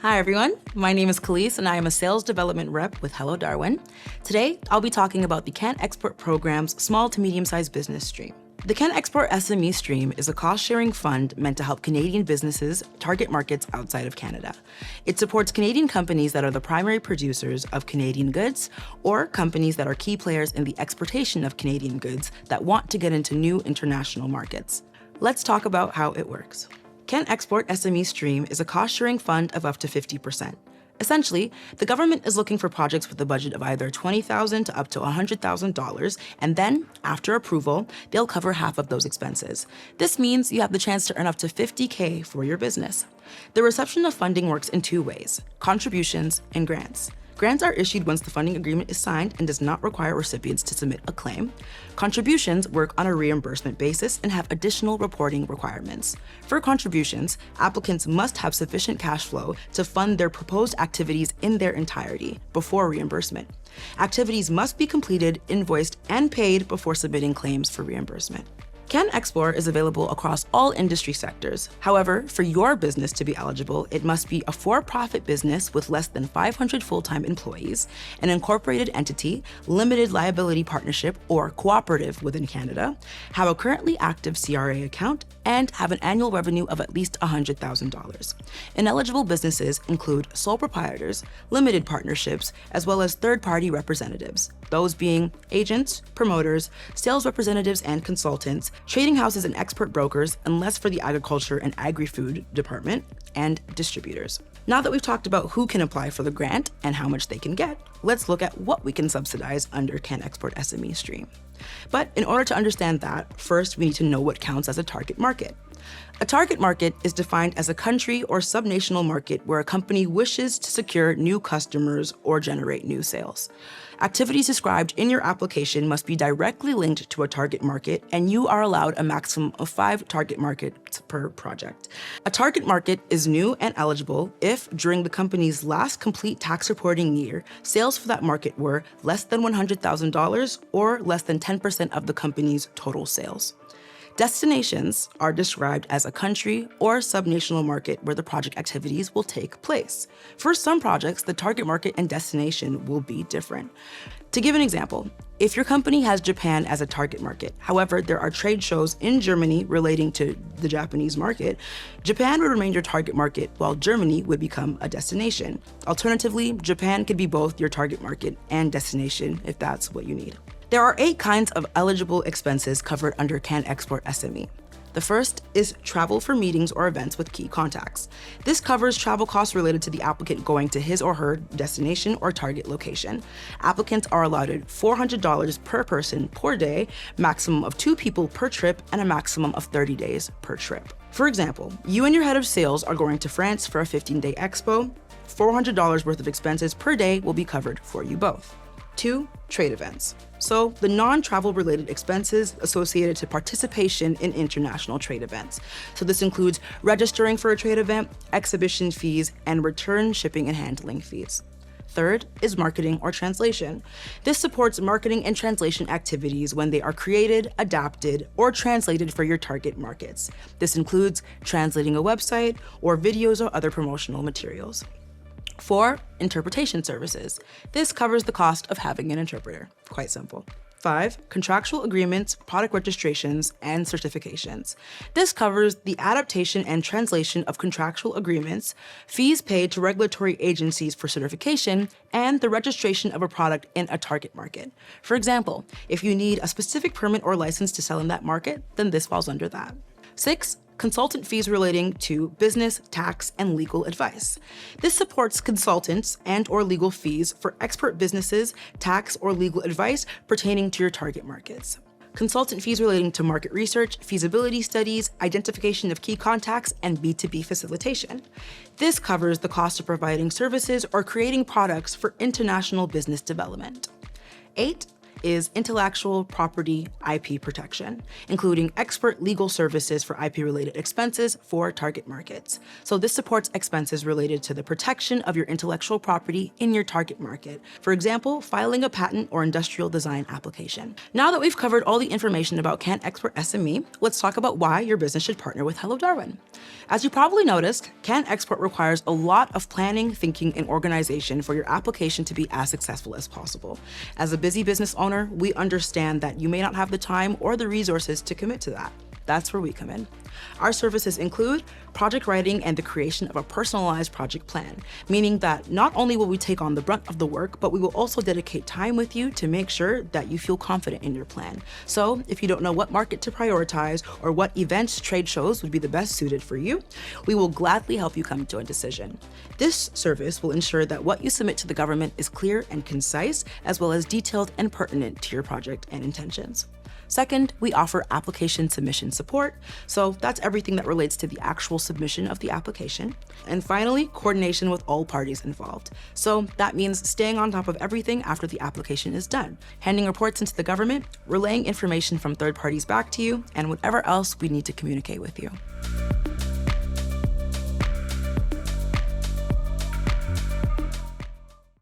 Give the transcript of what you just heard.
Hi everyone, my name is Kelise and I am a sales development rep with helloDarwin. Today, I'll be talking about the CanExport program's small to medium-sized business stream. The CanExport SME stream is a cost-sharing fund meant to help Canadian businesses target markets outside of Canada. It supports Canadian companies that are the primary producers of Canadian goods or companies that are key players in the exportation of Canadian goods that want to get into new international markets. Let's talk about how it works. CanExport SME stream is a cost-sharing fund of up to 50%. Essentially, the government is looking for projects with a budget of either $20,000 to up to $100,000, and then, after approval, they'll cover half of those expenses. This means you have the chance to earn up to $50K for your business. The reception of funding works in two ways: contributions and grants. Grants are issued once the funding agreement is signed and does not require recipients to submit a claim. Contributions work on a reimbursement basis and have additional reporting requirements. For contributions, applicants must have sufficient cash flow to fund their proposed activities in their entirety before reimbursement. Activities must be completed, invoiced, and paid before submitting claims for reimbursement. CanExport is available across all industry sectors. However, for your business to be eligible, it must be a for-profit business with less than 500 full-time employees, an incorporated entity, limited liability partnership, or cooperative within Canada, have a currently active CRA account, and have an annual revenue of at least $100,000. Ineligible businesses include sole proprietors, limited partnerships, as well as third-party representatives, those being agents, promoters, sales representatives and consultants, trading houses and expert brokers, unless for the agriculture and agri-food department, and distributors. Now that we've talked about who can apply for the grant and how much they can get, let's look at what we can subsidize under CanExport SME stream. But in order to understand that, first we need to know what counts as a target market. A target market is defined as a country or subnational market where a company wishes to secure new customers or generate new sales. Activities described in your application must be directly linked to a target market, and you are allowed a maximum of 5 target markets per project. A target market is new and eligible if, during the company's last complete tax reporting year, sales for that market were less than $100,000 or less than 10% of the company's total sales. Destinations are described as a country or subnational market where the project activities will take place. For some projects, the target market and destination will be different. To give an example, if your company has Japan as a target market, however, there are trade shows in Germany relating to the Japanese market, Japan would remain your target market while Germany would become a destination. Alternatively, Japan could be both your target market and destination if that's what you need. There are 8 kinds of eligible expenses covered under CanExport SME. The first is travel for meetings or events with key contacts. This covers travel costs related to the applicant going to his or her destination or target location. Applicants are allotted $400 per person per day, maximum of 2 people per trip, and a maximum of 30 days per trip. For example, you and your head of sales are going to France for a 15-day expo. $400 worth of expenses per day will be covered for you both. 2. Trade events. So the non-travel related expenses associated to participation in international trade events. So this includes registering for a trade event, exhibition fees, and return shipping and handling fees. Third is marketing or translation. This supports marketing and translation activities when they are created, adapted, or translated for your target markets. This includes translating a website or videos or other promotional materials. 4. Interpretation services. This covers the cost of having an interpreter. Quite simple. 5. Contractual agreements, product registrations, and certifications. This covers the adaptation and translation of contractual agreements, fees paid to regulatory agencies for certification, and the registration of a product in a target market. For example, if you need a specific permit or license to sell in that market, then this falls under that. 6. Consultant fees relating to business, tax, and legal advice. This supports consultants and/or legal fees for expert businesses, tax, or legal advice pertaining to your target markets. Consultant fees relating to market research, feasibility studies, identification of key contacts, and B2B facilitation. This covers the cost of providing services or creating products for international business development. 8. is intellectual property IP protection, including expert legal services for IP-related expenses for target markets. So this supports expenses related to the protection of your intellectual property in your target market. For example, filing a patent or industrial design application. Now that we've covered all the information about CanExport SME, let's talk about why your business should partner with helloDarwin. As you probably noticed, CanExport requires a lot of planning, thinking, and organization for your application to be as successful as possible. As a busy business owner, we understand that you may not have the time or the resources to commit to that. That's where we come in. Our services include project writing and the creation of a personalized project plan, meaning that not only will we take on the brunt of the work, but we will also dedicate time with you to make sure that you feel confident in your plan. So if you don't know what market to prioritize or what events, trade shows would be the best suited for you, we will gladly help you come to a decision. This service will ensure that what you submit to the government is clear and concise, as well as detailed and pertinent to your project and intentions. Second, we offer application submission support. So that's everything that relates to the actual submission of the application. And finally, coordination with all parties involved. So that means staying on top of everything after the application is done, handing reports into the government, relaying information from third parties back to you, and whatever else we need to communicate with you.